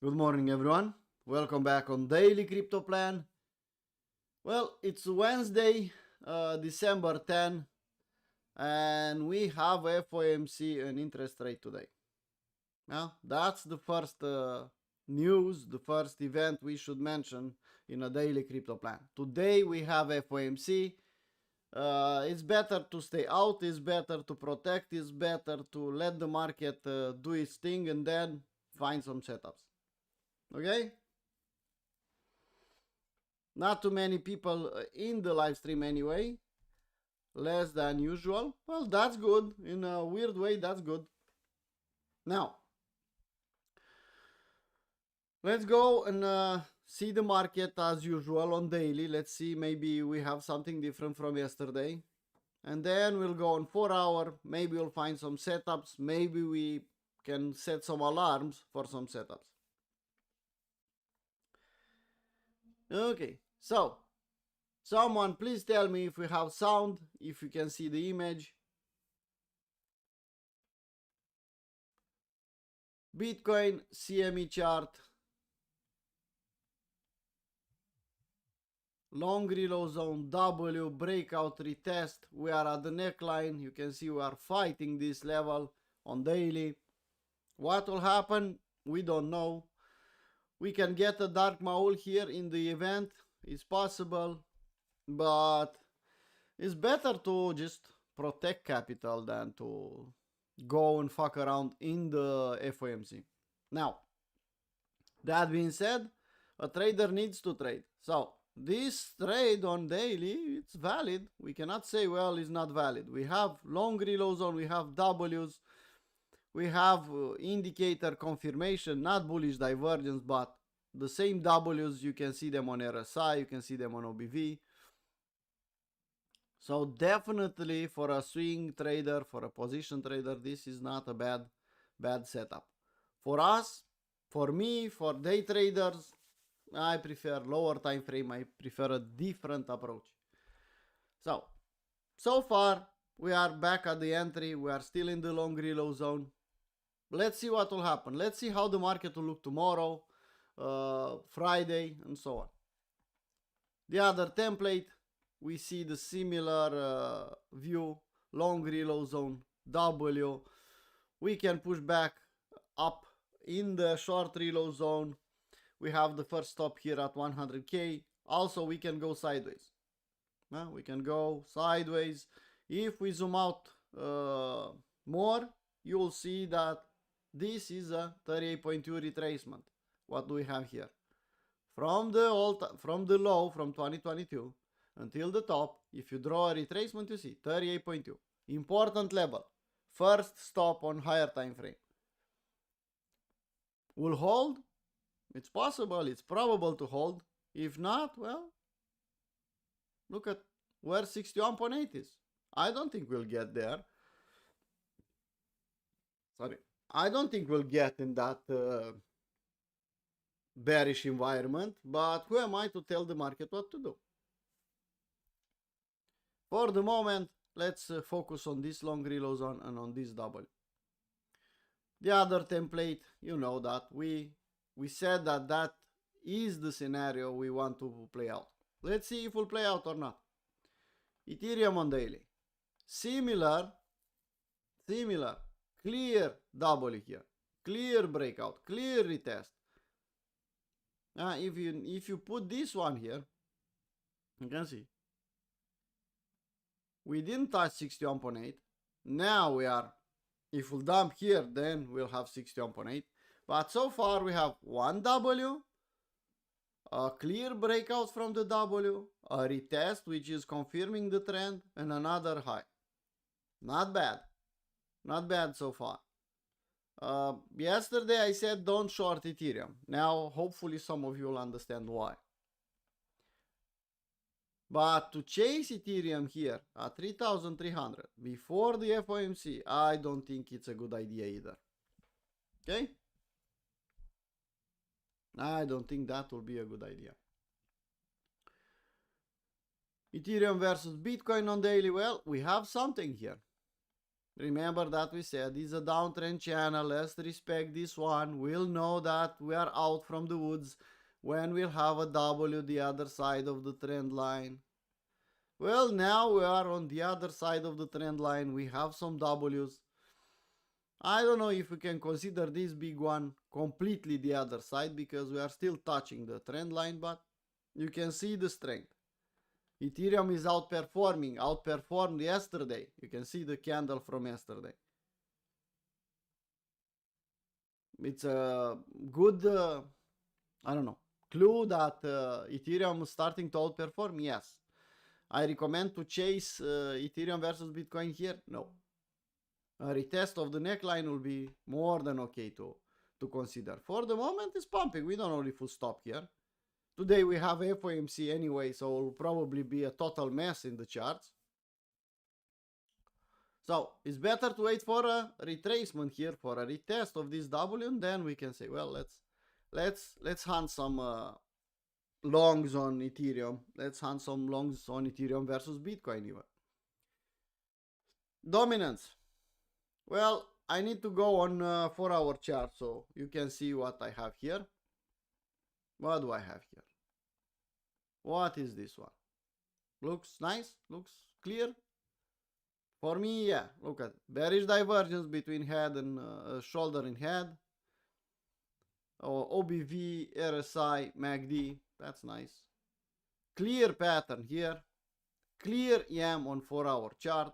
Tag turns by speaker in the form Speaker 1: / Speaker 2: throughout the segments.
Speaker 1: Good morning, everyone. Welcome back on Daily Crypto Plan. Well, it's Wednesday, December 10, and we have FOMC and interest rate today. Now, that's the first news, the first event we should mention in a Daily Crypto Plan. Today we have FOMC. It's better to stay out, it's better to protect, it's better to let the market do its thing and then find some setups. Okay? Not too many people in the live stream anyway. Less than usual. Well, that's good. In a weird way, that's good. Now, let's go and see the market as usual on daily. Let's see, maybe we have something different from yesterday. And then we'll go on 4 hour. Maybe we'll find some setups. Maybe we can set some alarms for some setups. Okay, so someone please tell me if we have sound, if you can see the image. Bitcoin CME chart. Long reload zone, W, breakout, retest. We are at the neckline. You can see we are fighting this level on daily. What will happen? We don't know. We can get a dark maul here in the event. It's possible. But it's better to just protect capital than to go and fuck around in the FOMC. Now, that being said, a trader needs to trade. So, this trade on daily, it's valid. We cannot say, well, it's not valid. We have long reload zone, we have Ws, we have indicator confirmation, not bullish divergence, but the same Ws, you can see them on RSI, you can see them on OBV. So definitely for a swing trader, for a position trader, this is not a bad setup. For us, for me, for day traders, I prefer lower time frame. I prefer a different approach. So far we are back at the entry. We are still in the long reload zone. Let's see what will happen. Let's see how the market will look tomorrow, Friday, and so on. The other template, we see the similar view, long reload zone, W. We can push back up in the short reload zone. We have the first stop here at 100K. Also, we can go sideways. We can go sideways. If we zoom out more, you will see that this is a 38.2 retracement. What do we have here? From the low from 2022 until the top, if you draw a retracement, you see 38.2. Important level. First stop on higher time frame. Will hold? It's possible, it's probable to hold. If not, well, look at where 61.8 is. I don't think we'll get there. Sorry. I don't think we'll get in that bearish environment, but who am I to tell the market what to do? For the moment, let's focus on this long reload zone and on this W. The other template, you know that we said that is the scenario we want to play out. Let's see if it will play out or not. Ethereum on daily. Similar, clear W here. Clear breakout, clear retest. If you put this one here, you can see. We didn't touch 61.8. Now we are, if we'll dump here, then we'll have 61.8. But so far we have one W, a clear breakout from the W, a retest which is confirming the trend, and another high. Not bad. Not bad so far. Yesterday I said don't short Ethereum. Now hopefully some of you will understand why. But to chase Ethereum here at 3,300 before the FOMC, I don't think it's a good idea either. Okay? I don't think that will be a good idea. Ethereum versus Bitcoin on daily. Well, we have something here. Remember that we said it's a downtrend channel. Let's respect this one. We'll know that we are out from the woods when we'll have a W the other side of the trend line. Well, now we are on the other side of the trend line. We have some W's. I don't know if we can consider this big one completely the other side because we are still touching the trend line, but you can see the strength. Ethereum is outperformed yesterday. You can see the candle from yesterday. It's a good, I don't know, clue that Ethereum is starting to outperform. Yes. I recommend to chase Ethereum versus Bitcoin here. No. A retest of the neckline will be more than okay to consider. For the moment, it's pumping. We don't know if we'll stop here. Today we have FOMC anyway, so it will probably be a total mess in the charts. So it's better to wait for a retracement here, for a retest of this W, and then we can say, well, let's hunt some longs on Ethereum. Let's hunt some longs on Ethereum versus Bitcoin even. Dominance. Well, I need to go on 4-hour chart so you can see what I have here. What do I have here? What is this one? Looks nice? Looks clear? For me, yeah. Look at it. Bearish divergence between head and shoulder and head. Oh, OBV, RSI, MACD. That's nice. Clear pattern here. Clear EM on 4-hour chart.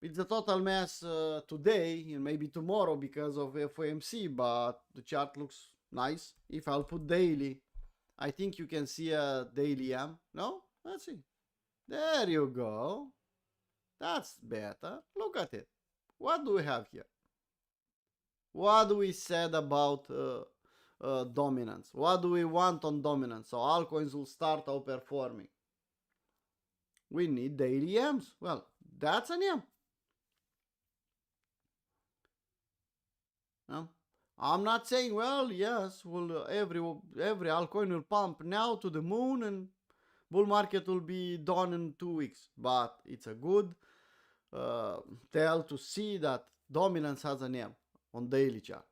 Speaker 1: It's a total mess today and maybe tomorrow because of FOMC, but the chart looks nice. If I'll put daily, I think you can see a daily EM. No? Let's see. There you go. That's better. Look at it. What do we have here? What do we said about dominance? What do we want on dominance? So altcoins will start outperforming. We need daily EMs. Well, that's an EM. No? I'm not saying, well, yes, every altcoin will pump now to the moon and bull market will be done in 2 weeks. But it's a good tell to see that dominance has an EM on daily chart.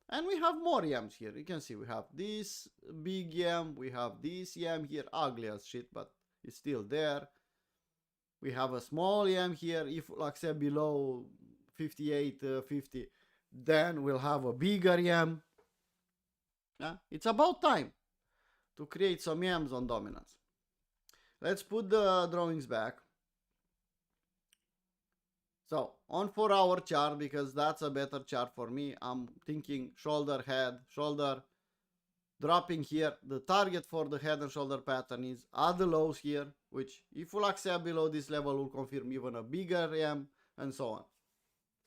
Speaker 1: And we have more EMs here. You can see we have this big EM, we have this EM here, ugly as shit, but it's still there. We have a small EM here. If we'll accept below 58.50, then we'll have a bigger EM. Yeah? It's about time to create some EMs on dominance. Let's put the drawings back. So on 4-hour chart, because that's a better chart for me, I'm thinking shoulder, head, shoulder, dropping here. The target for the head and shoulder pattern is at the lows here, which if we'll accept below this level will confirm even a bigger EM and so on.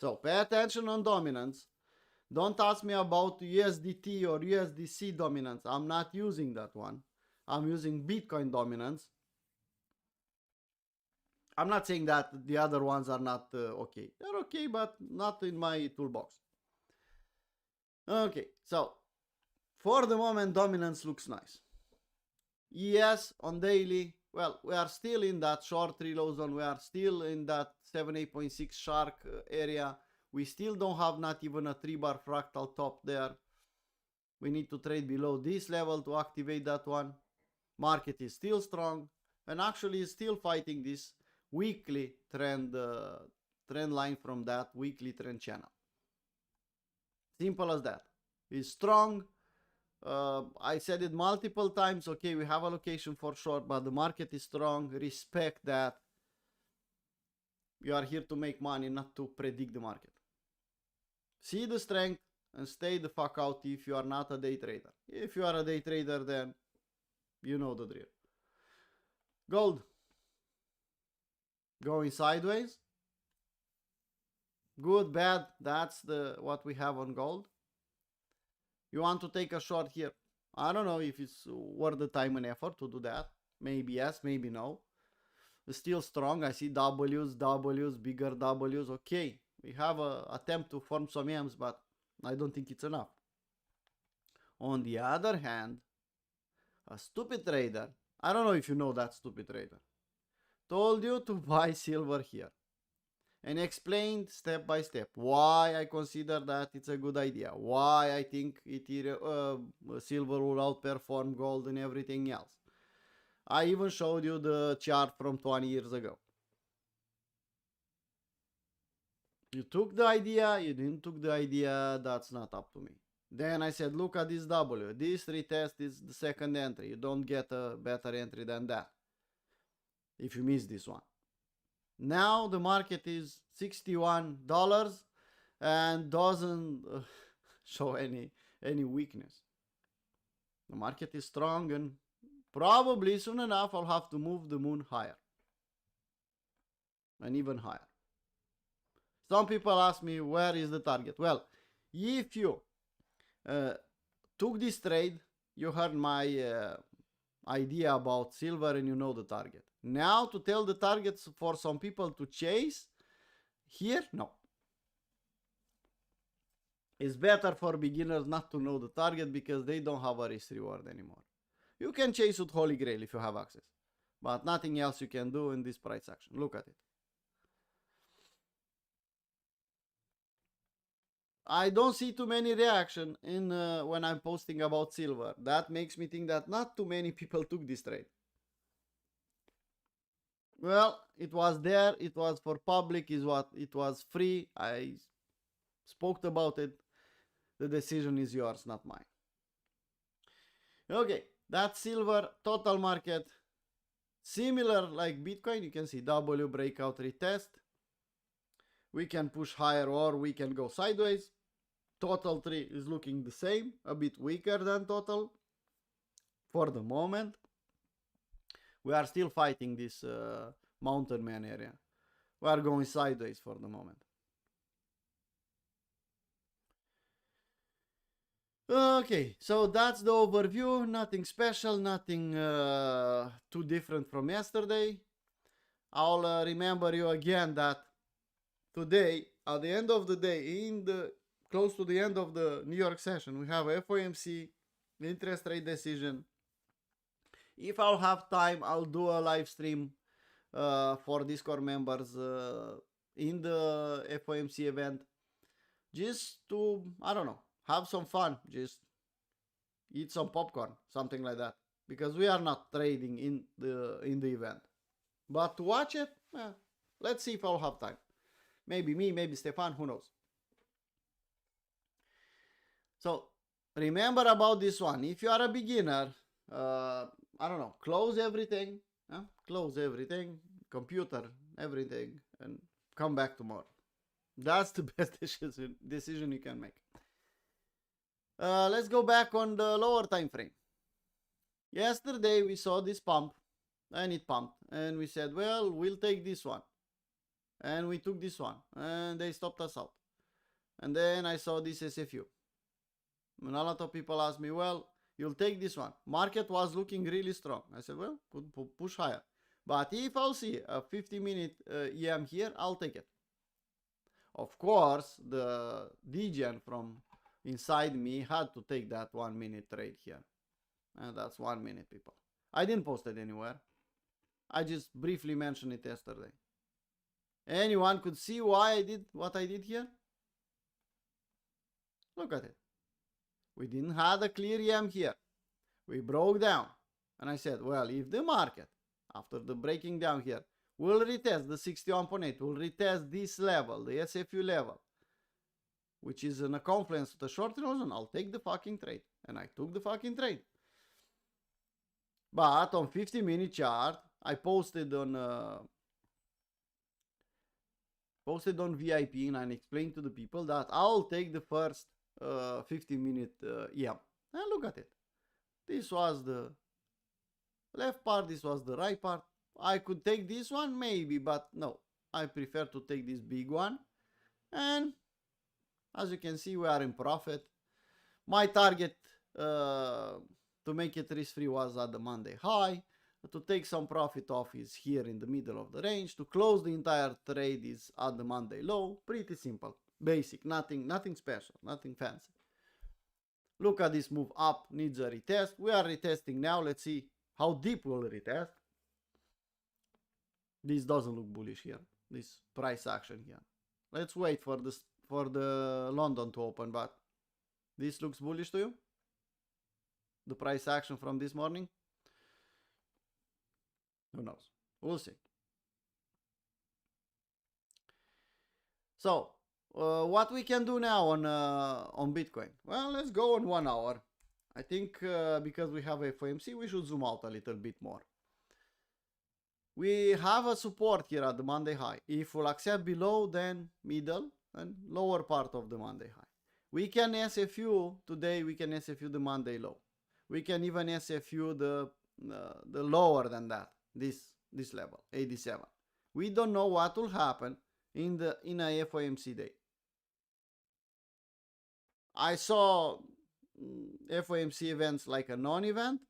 Speaker 1: So pay attention on dominance. Don't ask me about USDT or USDC dominance. I'm not using that one. I'm using Bitcoin dominance. I'm not saying that the other ones are not okay. They're okay, but not in my toolbox. Okay, so for the moment, dominance looks nice. Yes, on daily, well, we are still in that short reload zone. We are still in that 78.6 shark area. We still don't have not even a 3-bar fractal top there. We need to trade below this level to activate that one. Market is still strong and actually is still fighting this weekly trend line from that weekly trend channel. Simple as that. It's strong. I said it multiple times. Okay, we have allocation for short, but the market is strong. Respect that. You are here to make money, not to predict the market. See the strength and stay the fuck out if you are not a day trader. If you are a day trader, then you know the drill. Gold. Going sideways. Good, bad. That's what we have on gold. You want to take a short here. I don't know if it's worth the time and effort to do that. Maybe yes, maybe no. It's still strong. I see W's, bigger W's. Okay, we have an attempt to form some M's, but I don't think it's enough. On the other hand, a stupid trader, I don't know if you know that stupid trader, told you to buy silver here. and explained step by step why I consider that it's a good idea, why I think silver will outperform gold and everything else. I even showed you the chart from 20 years ago. You took the idea, you didn't took the idea, that's not up to me. Then I said, look at this W. This retest is the second entry. You don't get a better entry than that if you miss this one. Now the market is $61 and doesn't show any weakness. The market is strong, and probably soon enough I'll have to move the moon higher and even higher. Some people ask me, where is the target? Well, if you took this trade, you heard my idea about silver and you know the target. Now to tell the targets for some people to chase here, no. It's better for beginners not to know the target because they don't have a risk reward anymore. You can chase with Holy Grail if you have access, but nothing else you can do in this price action. Look at it. I don't see too many reaction in when I'm posting about silver. That makes me think that not too many people took this trade. Well, it was there, it was for public, it was free. I spoke about it. The decision is yours, not mine. Okay, that's silver total market. Similar like Bitcoin, you can see W breakout retest. We can push higher or we can go sideways. Total 3 is looking the same, a bit weaker than total for the moment. We are still fighting this mountain man area. We are going sideways for the moment. Okay, so that's the overview. Nothing special, nothing too different from yesterday. I'll remember you again that today, at the end of the day, close to the end of the New York session, we have FOMC, interest rate decision. If I'll have time, I'll do a live stream for Discord members in the FOMC event, just to, I don't know, have some fun, just eat some popcorn, something like that, because we are not trading in the event. But to watch it, let's see if I'll have time. Maybe me, maybe Stefan, who knows. So remember about this one. If you are a beginner, I don't know, close everything, computer, everything, and come back tomorrow. That's the best decision you can make. Let's go back on the lower time frame. Yesterday we saw this pump, and it pumped, and we said, well, we'll take this one. And we took this one, and they stopped us out. And then I saw this SFU. And a lot of people asked me, well, you'll take this one. Market was looking really strong. I said, well, push higher. But if I'll see a 50-minute EM here, I'll take it. Of course, the DGen from inside me had to take that 1 minute trade here. And that's 1 minute, people. I didn't post it anywhere. I just briefly mentioned it yesterday. Anyone could see why I did what I did here? Look at it. We didn't have a clear EM here. We broke down. And I said, well, if the market, after the breaking down here, will retest the 61.8, will retest this level, the SFU level, which is in a confluence with the short erosion, I'll take the fucking trade. And I took the fucking trade. But on 50-minute chart, I posted on VIP and I explained to the people that I'll take the first 50-minute EM. And look at it. This was the left part, this was the right part. I could take this one maybe, but no. I prefer to take this big one. And as you can see, we are in profit. My target to make it risk-free was at the Monday high. To take some profit off is here in the middle of the range. To close the entire trade is at the Monday low. Pretty simple. Basic. Nothing special. Nothing fancy. Look at this move up. Needs a retest. We are retesting now. Let's see how deep we'll retest. This doesn't look bullish here. This price action here. Let's wait for this for the London to open, but this looks bullish to you? The price action from this morning? Who knows? We'll see. So, what we can do now on Bitcoin? Well, let's go on 1 hour. I think because we have FOMC, we should zoom out a little bit more. We have a support here at the Monday high. If we'll accept below, then middle and lower part of the Monday high. We can SFU today. We can SFU the Monday low. We can even SFU the lower than that. This level 87. We don't know what will happen in a FOMC day. I saw FOMC events like a non-event,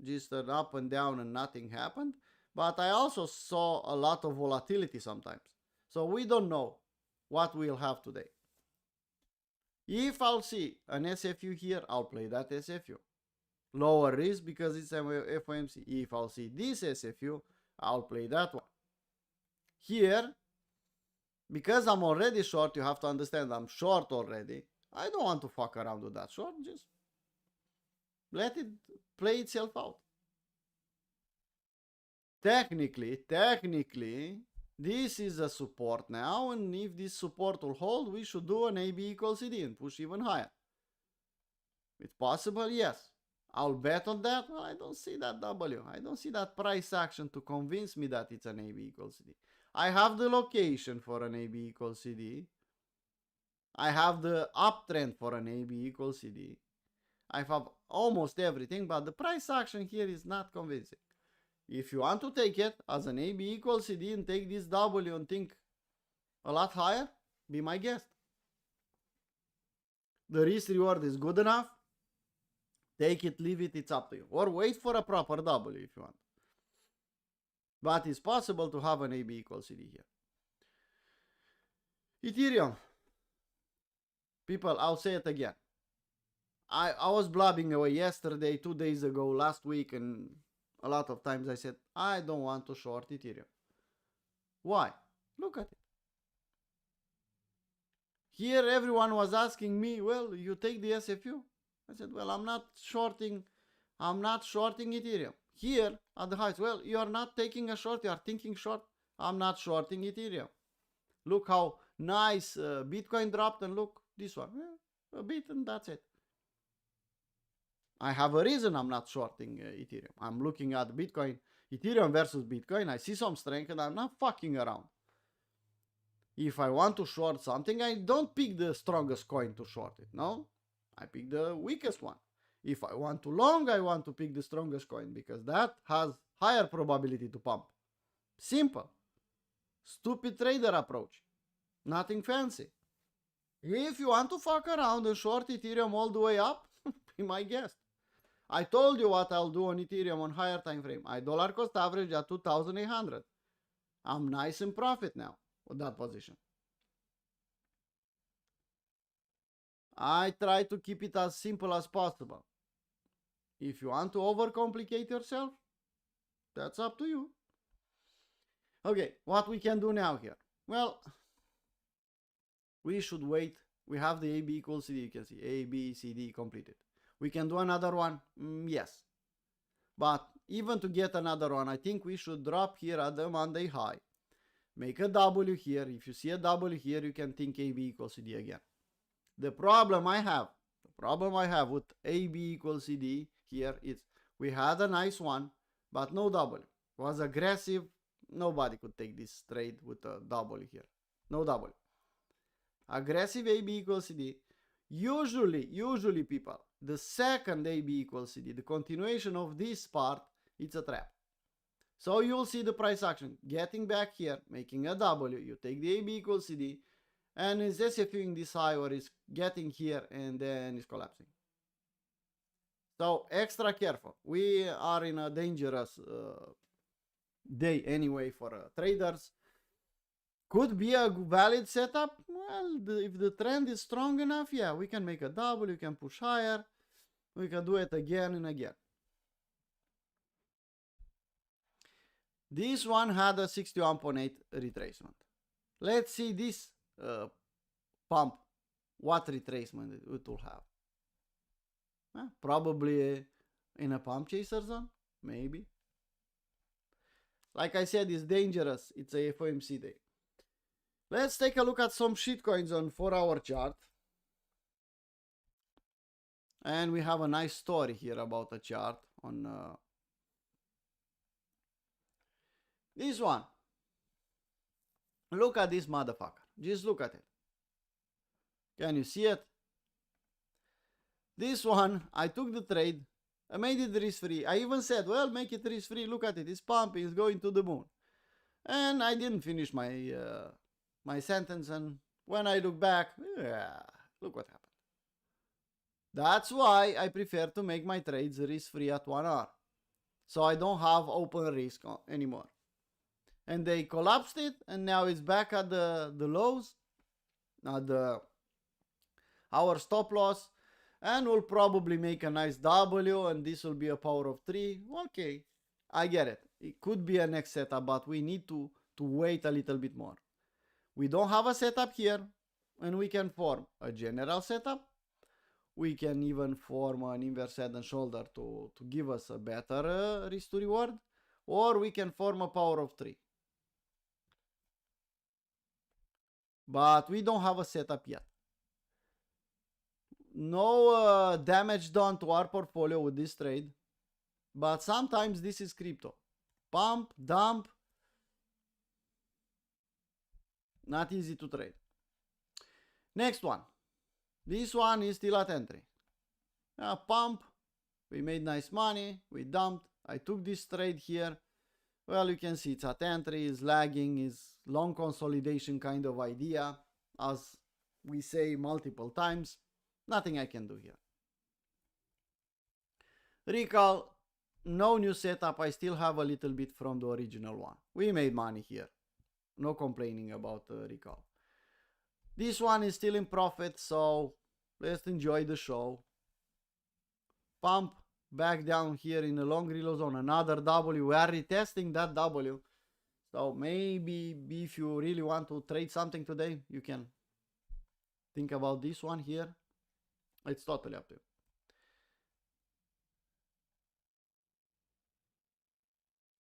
Speaker 1: just an up and down and nothing happened. But I also saw a lot of volatility sometimes. So we don't know what we'll have today. If I'll see an SFU here, I'll play that SFU. Lower risk because it's FOMC. If I'll see this SFU, I'll play that one. Here, because I'm already short, you have to understand I'm short already. I don't want to fuck around with that short. Just let it play itself out. Technically, this is a support now, and if this support will hold, we should do an AB equals CD and push even higher. It's possible, yes. I'll bet on that. Well, I don't see that W. I don't see that price action to convince me that it's an AB equals CD. I have the location for an AB equals CD. I have the uptrend for an AB equals CD. I have almost everything, but the price action here is not convincing. If you want to take it as an AB equals CD and take this W and think a lot higher, be my guest. The risk reward is good enough. Take it, leave it, it's up to you. Or wait for a proper W if you want. But it's possible to have an AB equals CD here. Ethereum. People, I'll say it again. I was blabbing away yesterday, 2 days ago, last week, and a lot of times I said, I don't want to short Ethereum. Why? Look at it. Here everyone was asking me, well, you take the SFU? I said, well, I'm not shorting Ethereum. Here at the heights, well, you are not taking a short, you are thinking short. I'm not shorting Ethereum. Look how nice Bitcoin dropped, and look, this one, a bit, and that's it. I have a reason I'm not shorting Ethereum. I'm looking at Bitcoin, Ethereum versus Bitcoin. I see some strength and I'm not fucking around. If I want to short something, I don't pick the strongest coin to short it. No, I pick the weakest one. If I want to long, I want to pick the strongest coin because that has higher probability to pump. Simple. Stupid trader approach. Nothing fancy. If you want to fuck around and short Ethereum all the way up, be my guest. I told you what I'll do on Ethereum on higher time frame. I dollar cost average at 2,800. I'm nice in profit now with that position. I try to keep it as simple as possible. If you want to overcomplicate yourself, that's up to you. Okay, what we can do now here? Well, we should wait. We have the AB equals CD. You can see A, B, C, D completed. We can do another one? Yes. But even to get another one, I think we should drop here at the Monday high. Make a W here. If you see a W here, you can think AB equals CD again. The problem I have with AB equals CD here is we had a nice one, but no W. It was aggressive. Nobody could take this trade with a W here. No W. Aggressive AB equals CD. Usually people, the second AB equals CD, the continuation of this part, it's a trap. So you'll see the price action getting back here, making a W. You take the AB equals CD, and it's SFUing this high, or it's getting here and then it's collapsing. So extra careful. We are in a dangerous day anyway for traders. Could be a valid setup. Well, if the trend is strong enough, yeah, we can make a double, we can push higher, we can do it again and again. This one had a 61.8 retracement. Let's see this pump, what retracement it will have. Probably in a pump chaser zone, maybe. Like I said, it's dangerous. It's a FOMC day. Let's take a look at some shitcoins on 4-hour chart. And we have a nice story here about a chart on this one. Look at this motherfucker. Just look at it. Can you see it? This one, I took the trade. I made it risk-free. I even said, well, make it risk-free. Look at it. It's pumping. It's going to the moon. And I didn't finish my my sentence. And when I look back, look what happened. That's why I prefer to make my trades risk-free at 1 hour. So I don't have open risk anymore. And they collapsed it, and now it's back at the lows, at our stop loss, and we'll probably make a nice W, and this will be a power of 3. Okay, I get it. It could be a next setup, but we need to wait a little bit more. We don't have a setup here, and we can form a general setup. We can even form an inverse head and shoulder to give us a better risk to reward, or we can form a power of 3. But we don't have a setup yet. No damage done to our portfolio with this trade, but sometimes this is crypto. Pump, dump, not easy to trade. Next one. This one is still at entry. Pump, we made nice money, we dumped. I took this trade here. Well, you can see it's at entry, it's lagging, it's long consolidation kind of idea, as we say multiple times. Nothing I can do here. Recall, no new setup. I still have a little bit from the original one. We made money here. No complaining about recall. This one is still in profit, so let's enjoy the show. Pump back down here in a long reload zone. Another W. We are retesting that W. So maybe if you really want to trade something today, you can think about this one here. It's totally up to you.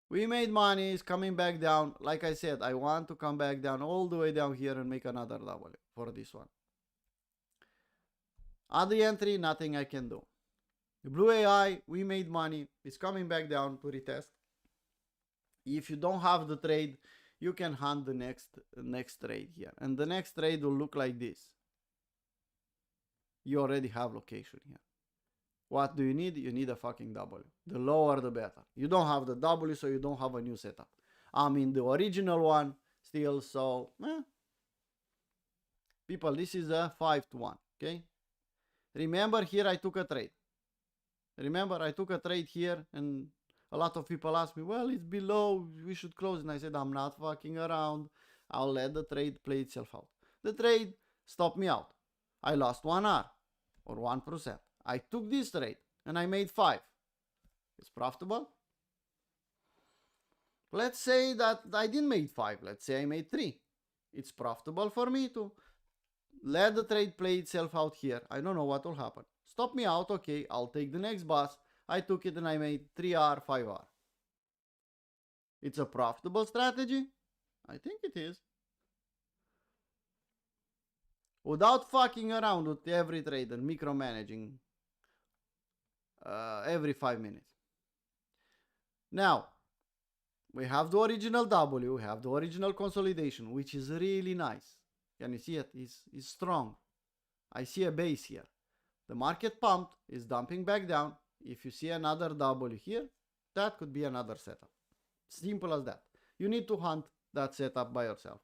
Speaker 1: We made money, it's coming back down. Like I said, I want to come back down all the way down here and make another W for this one. At the entry, nothing I can do. The Blue AI, we made money. It's coming back down to retest. If you don't have the trade, you can hunt the next trade here. And the next trade will look like this. You already have location here. What do you need? You need a fucking W. The lower the better. You don't have the W, so you don't have a new setup. I mean the original one still, so people, this is a 5-1, okay? Remember here I took a trade. Remember I took a trade here, and a lot of people ask me, well, it's below, we should close. And I said, I'm not fucking around. I'll let the trade play itself out. The trade stopped me out. I lost 1 hour or 1%. I took this trade and I made 5. It's profitable. Let's say that I didn't make 5. Let's say I made 3. It's profitable for me to let the trade play itself out here. I don't know what will happen. Stop me out. Okay, I'll take the next bus. I took it and I made 3R, 5R. It's a profitable strategy? I think it is. Without fucking around with every trade and micromanaging every 5 minutes. Now, we have the original W, we have the original consolidation, which is really nice. Can you see it? It's strong. I see a base here. The market pumped, is dumping back down. If you see another W here, that could be another setup. Simple as that. You need to hunt that setup by yourself.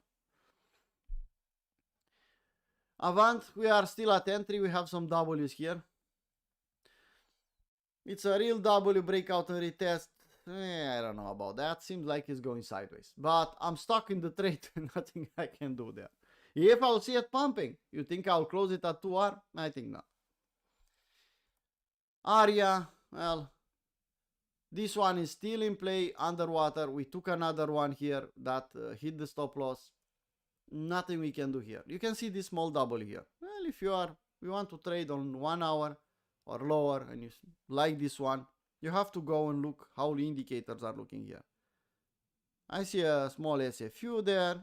Speaker 1: Avant, we are still at entry. We have some W's here. It's a real W breakout and retest. I don't know about that. Seems like it's going sideways. But I'm stuck in the trade. Nothing I can do there. If I'll see it pumping, you think I'll close it at 2R? I think not. Aria, well, This one is still in play underwater. We took another one here that hit the stop loss. Nothing we can do here. You can see this small double here. Well, if you want to trade on 1 hour or lower and you like this one, you have to go and look how the indicators are looking here. I see a small SFU there.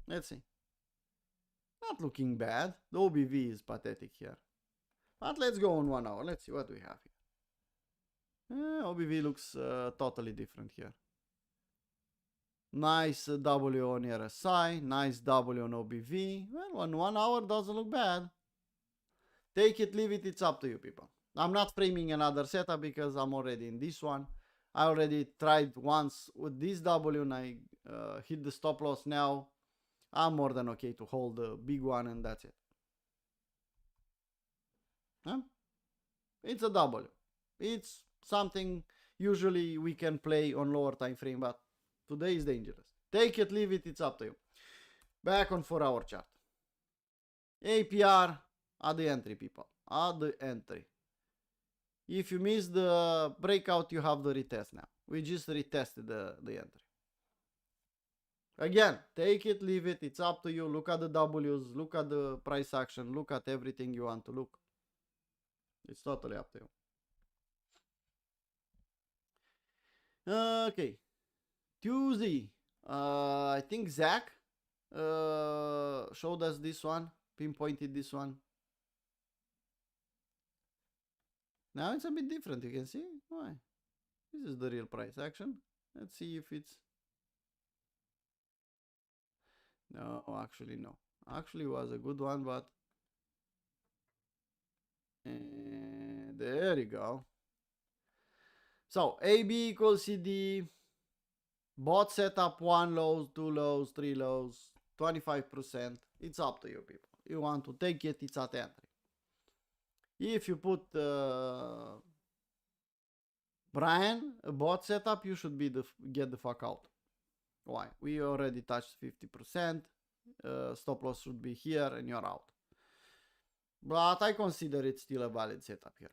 Speaker 1: Let's see. Not looking bad. The OBV is pathetic here. But let's go on 1 hour. Let's see what we have here. OBV looks totally different here. Nice W on RSI. Nice W on OBV. Well, on 1 hour doesn't look bad. Take it, leave it. It's up to you, people. I'm not framing another setup because I'm already in this one. I already tried once with this W and I hit the stop loss. Now I'm more than okay to hold the big one and that's it. It's a W. It's something usually we can play on lower time frame, but today is dangerous. Take it, leave it, it's up to you. Back on 4 hour chart. APR at the entry, people. At the entry. If you miss the breakout, you have the retest now. We just retested the entry. Again, take it, leave it, it's up to you. Look at the W's, look at the price action, look at everything you want to look. It's totally up to you. Okay. Tuesday. I think Zach showed us this one, pinpointed this one. Now it's a bit different, you can see. Why? This is the real price action. Let's see if it's... No, actually no. Actually was a good one, but... there you go. So, AB equals CD. Bot setup 1 lows, 2 lows, 3 lows, 25%. It's up to you, people. You want to take it, it's at entry. If you put Brian, a bot setup, you should be get the fuck out. Why? We already touched 50%. Stop loss should be here and you're out. But I consider it still a valid setup here.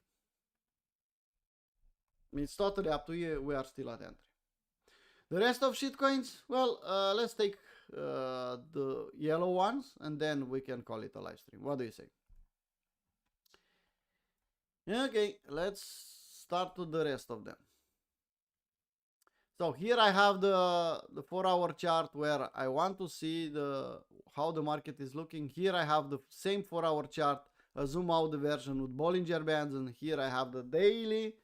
Speaker 1: It's totally up to you. We are still at entry. The rest of shitcoins, well, let's take the yellow ones and then we can call it a live stream. What do you say? Okay, let's start with the rest of them. So here I have the 4 hour chart where I want to see how the market is looking. Here I have the same 4 hour chart, a zoom out version with Bollinger Bands, and here I have the daily.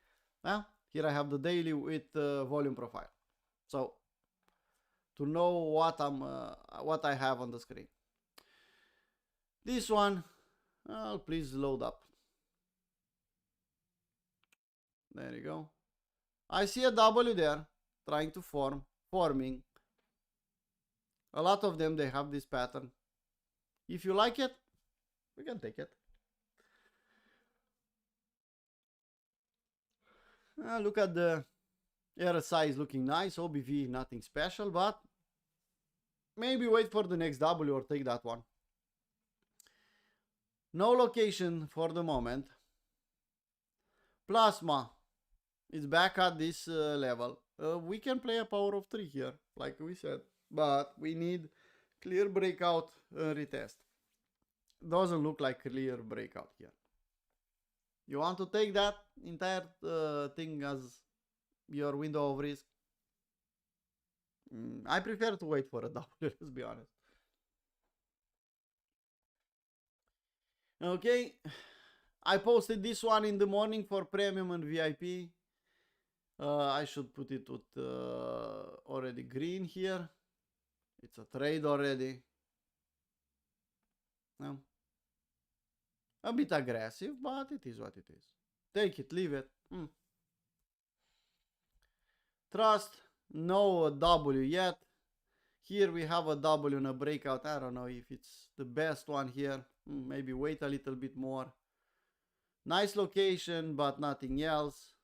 Speaker 1: Here I have the daily with volume profile. So to know what I have on the screen. This one, please load up. There you go. I see a W there trying to forming. A lot of them, they have this pattern. If you like it, we can take it. Look at the RSI is looking nice. OBV, nothing special, but maybe wait for the next W or take that one. No location for the moment. Plasma is back at this level. We can play a power of 3 here, like we said, but we need clear breakout retest. Doesn't look like clear breakout here. You want to take that entire thing as your window of risk? I prefer to wait for a W, let's be honest. Okay, I posted this one in the morning for premium and VIP. I should put it with already green here. It's a trade already. No. A bit aggressive, but it is what it is. Take it, leave it. Trust, no W yet. Here we have a W and a breakout. I don't know if it's the best one here. Maybe wait a little bit more. Nice location, but nothing else.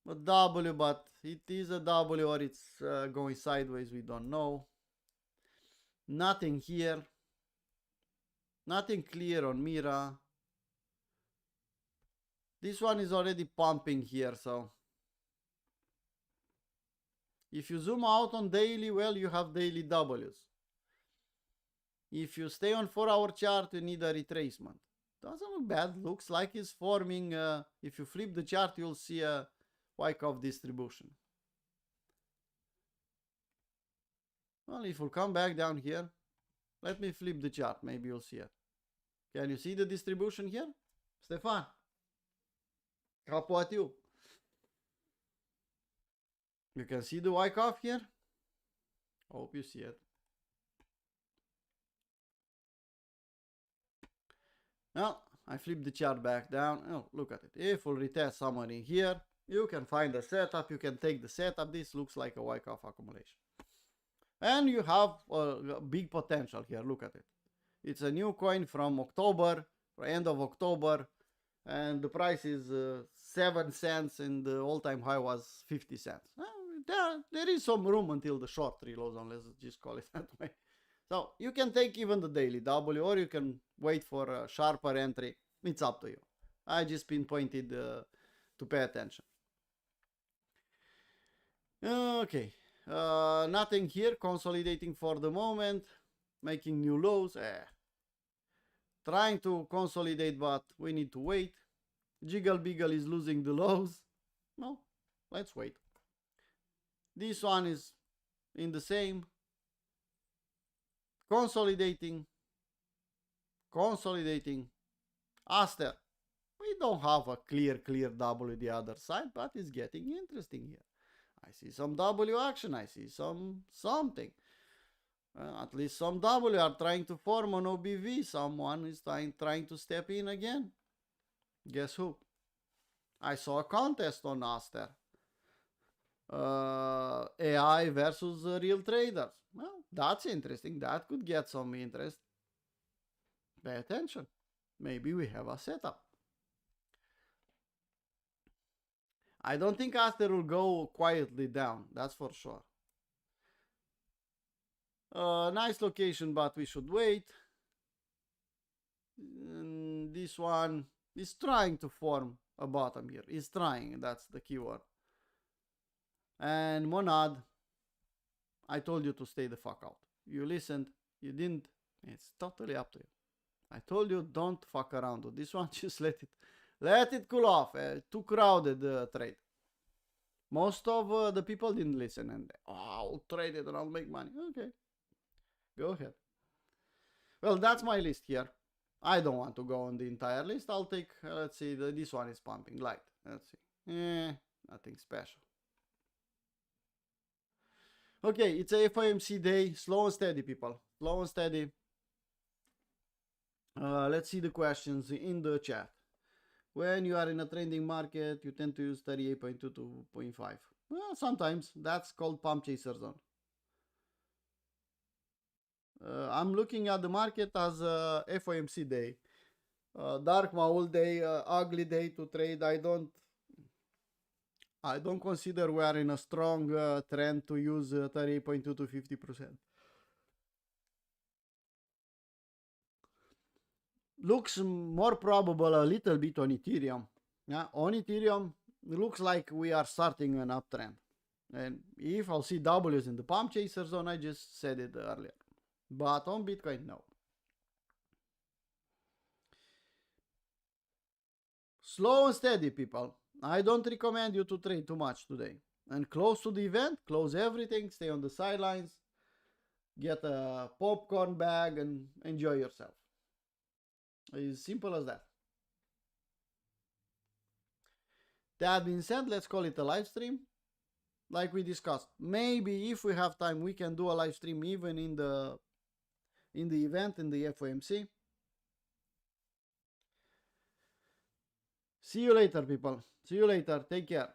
Speaker 1: A W, but it is a W or it's going sideways, we don't know. Nothing here. Nothing clear on Mira. This one is already pumping here, so if you zoom out on daily, well, you have daily W's. If you stay on 4-hour chart, you need a retracement. Doesn't look bad. Looks like it's forming. If you flip the chart, you'll see a Wyckoff distribution. Well, if we'll come back down here, let me flip the chart. Maybe you'll see it. Can you see the distribution here? Stefan? How about you? You can see the Wyckoff here? Hope you see it. Well, I flip the chart back down. Oh, look at it. If we'll retest somewhere in here, you can find the setup. You can take the setup. This looks like a Wyckoff accumulation. And you have a big potential here. Look at it. It's a new coin from October, end of October. And the price is 7 cents and the all-time high was 50 cents. There is some room until the short reload zone, let's just call it that way. So you can take even the daily W or you can wait for a sharper entry. It's up to you. I just pinpointed to pay attention. Okay, nothing here, consolidating for the moment, making new lows. Trying to consolidate, but we need to wait. Jiggle Beagle is losing the lows. No, let's wait. This one is in the same. Consolidating. Aster. We don't have a clear W the other side, but it's getting interesting here. I see some W action. I see something. At least some W are trying to form an OBV. Someone is trying to step in again. Guess who? I saw a contest on Aster. AI versus real traders. Well, that's interesting. That could get some interest. Pay attention. Maybe we have a setup. I don't think Aster will go quietly down. That's for sure. Nice location, but we should wait. And this one is trying to form a bottom here. Is trying, that's the keyword. And Monad, I told you to stay the fuck out. You listened, you didn't. It's totally up to you. I told you don't fuck around with this one. Just let it cool off. Too crowded trade. Most of the people didn't listen and I'll trade it and I'll make money. Okay, go ahead. Well, that's my list here. I don't want to go on the entire list. I'll take, let's see, this one is pumping light. Let's see. Nothing special. Okay, it's a FOMC day. Slow and steady, people. Slow and steady. Let's see the questions in the chat. When you are in a trending market, you tend to use 38.2 to 0.5. Well, sometimes. That's called pump chaser zone. I'm looking at the market as a FOMC day. Dark maul day, ugly day to trade. I don't consider we are in a strong trend to use 38.2 to 50%. Looks more probable a little bit on Ethereum. Yeah, on Ethereum, it looks like we are starting an uptrend. And if I'll see W's in the pump chaser zone, I just said it earlier. But on Bitcoin, no. Slow and steady, people. I don't recommend you to trade too much today. And close to the event, close everything, stay on the sidelines, get a popcorn bag and enjoy yourself. It's simple as that. That being said, let's call it a live stream. Like we discussed, maybe if we have time, we can do a live stream even in the event, in the FOMC. See you later, people. See you later. Take care.